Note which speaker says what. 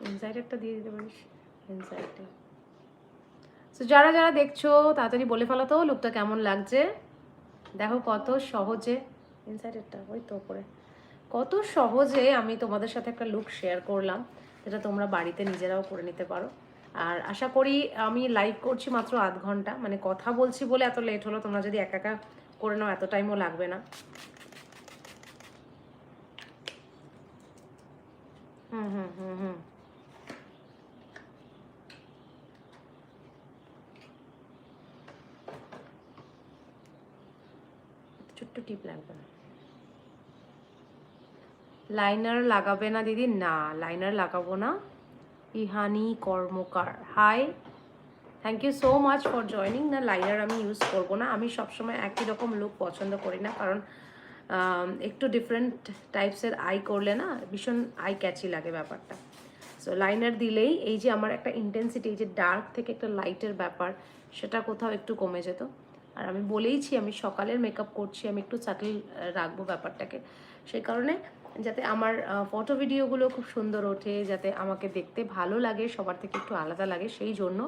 Speaker 1: ইনসাইডারটা দিয়ে দিতে পারিস, ইনসাইডটা। সো যারা যারা দেখছো তাড়াতাড়ি বলে ফেলো তো লুকটা কেমন লাগছে। দেখো কত সহজে, ইনসাইডারটা ওই তো করে, কত সহজে আমি তোমাদের সাথে একটা লুক শেয়ার করলাম, যেটা তোমরা বাড়িতে নিজেরাও করে নিতে পারো। আর আশা করি, আমি লাইভ করছি মাত্র আধ ঘন্টা, মানে কথা বলছি বলে এত লেট হলো, তোমরা যদি একা একা করে নাও এত টাইমও লাগবে না। হুম হুম হুম হুম ছোট্ট টিপ লাগবে না। লাইনার লাগাবে না দিদি? না, লাইনার লাগাবো না। Ihani Karmakar, hi, thank you so much for joining. না, লাইনার আমি ইউজ করবো না, আমি সবসময় একই রকম লুক পছন্দ করি না, কারণ একটু ডিফারেন্ট টাইপসের আই করলে না ভীষণ আই ক্যাচি লাগে ব্যাপারটা। সো লাইনার দিলেই এই যে আমার একটা ইন্টেন্সিটি, এই যে ডার্ক থেকে একটা লাইটের ব্যাপার, সেটা কোথাও একটু কমে যেত। আর আমি বলেইছি আমি সকালের মেকআপ করছি, আমি একটু সাটল রাখবো ব্যাপারটাকে, সেই কারণে যাতে আমার ফটো ভিডিওগুলো খুব সুন্দর ওঠে, যাতে আমাকে দেখতে ভালো লাগে, সবার থেকে একটু আলাদা লাগে, সেই জন্য